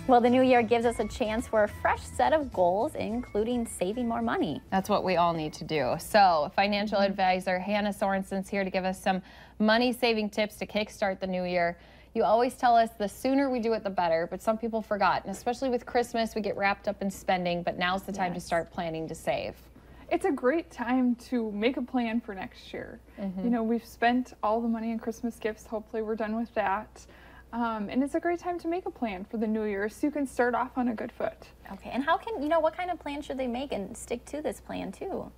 Well, the new year gives us a chance for a fresh set of goals, including saving more money. That's what we all need to do. So financial advisor Hannah Sorensen's here to give us some money saving tips to kickstart the new year. You always tell us the sooner we do it, the better, but some people forgot. And especially with Christmas, we get wrapped up in spending, but now's the time to start planning to save. It's a great time to make a plan for next year. You know, we've spent all the money on Christmas gifts. Hopefully we're done with that. And it's a great time to make a plan for the new year so you can start off on a good foot. Okay, and how can, what kind of plan should they make and stick to this plan too?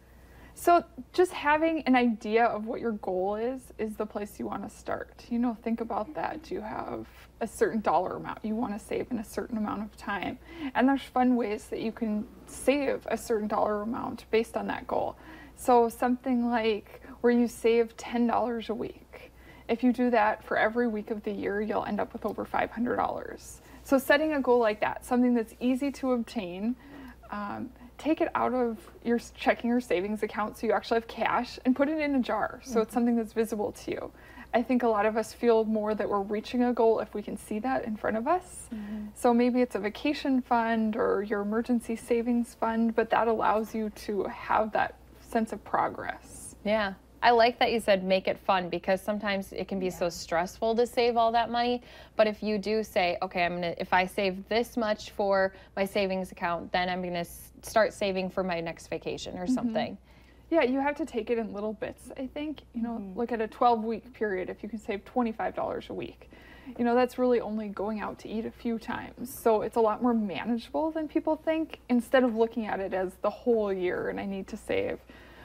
So just having an idea of what your goal is the place you want to start. You know, think about that. You have a certain dollar amount you want to save in a certain amount of time. And there's fun ways that you can save a certain dollar amount based on that goal. So something like where you save $10 a week. If you do that for every week of the year, you'll end up with over $500. So setting a goal like that, something that's easy to obtain, take it out of your checking or savings account so you actually have cash and put it in a jar so it's something that's visible to you. I think a lot of us feel more that we're reaching a goal if we can see that in front of us. So maybe it's a vacation fund or your emergency savings fund, but that allows you to have that sense of progress. Yeah. I like that you said make it fun, because sometimes it can be so stressful to save all that money. But if you do say, okay, if I save this much for my savings account, then I'm gonna start saving for my next vacation or something. Yeah, you have to take it in little bits, I think. You know, look at a 12-week period. If you can save $25 a week, you know, that's really only going out to eat a few times. So it's a lot more manageable than people think, instead of looking at it as the whole year and I need to save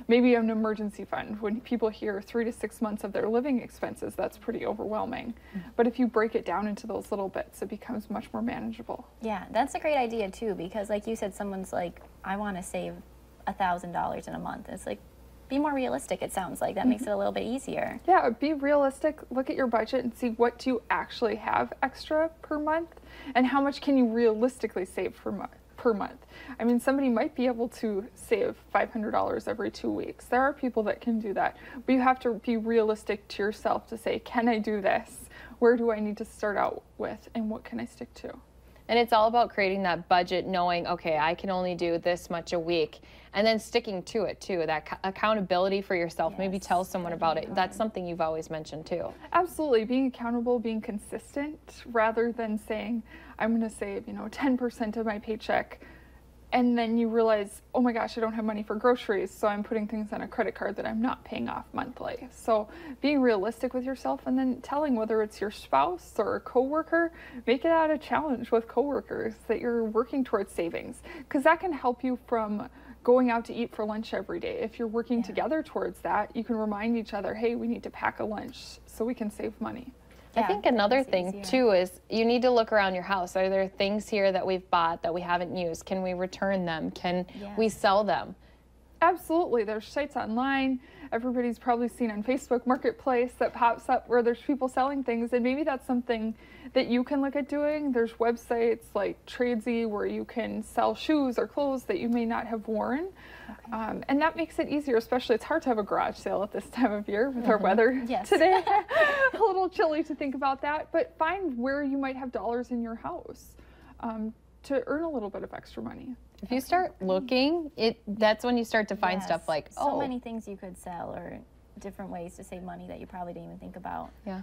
maybe an emergency fund. When people hear 3 to 6 months of their living expenses, that's pretty overwhelming. But if you break it down into those little bits, it becomes much more manageable. Yeah, that's a great idea too, because like you said, someone's like, I want to save $1,000 in a month. It's like, be more realistic, it sounds like. That makes it a little bit easier. Yeah, be realistic. Look at your budget and see what do you actually have extra per month and how much can you realistically save per month. I mean, somebody might be able to save $500 every 2 weeks. There are people that can do that, but you have to be realistic to yourself to say, can I do this? Where do I need to start out with, and what can I stick to? And it's all about creating that budget, knowing, okay, I can only do this much a week, and then sticking to it too. That accountability for yourself, maybe tell someone about it. That's something you've always mentioned too. Absolutely, being accountable, being consistent, rather than saying, I'm gonna save, 10% of my paycheck, and then you realize, oh my gosh, I don't have money for groceries, so I'm putting things on a credit card that I'm not paying off monthly. So being realistic with yourself, and then telling whether it's your spouse or a coworker, make it out a challenge with coworkers that you're working towards savings, because that can help you from going out to eat for lunch every day. If you're working together towards that, you can remind each other, hey, we need to pack a lunch so we can save money. I think another thing too is you need to look around your house. Are there things here that we've bought that we haven't used? Can we return them? Can we sell them? Absolutely. There's sites online. Everybody's probably seen on Facebook Marketplace that pops up where there's people selling things, and maybe that's something that you can look at doing. There's websites like Tradesy where you can sell shoes or clothes that you may not have worn. And that makes it easier, especially it's hard to have a garage sale at this time of year with our weather today. A little chilly to think about that, but find where you might have dollars in your house to earn a little bit of extra money. If you start looking, that's when you start to find stuff like, so many things you could sell, or different ways to save money that you probably didn't even think about. Yeah.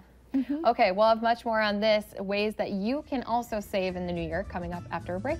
Okay, we'll have much more on this, ways that you can also save in the new year, coming up after a break.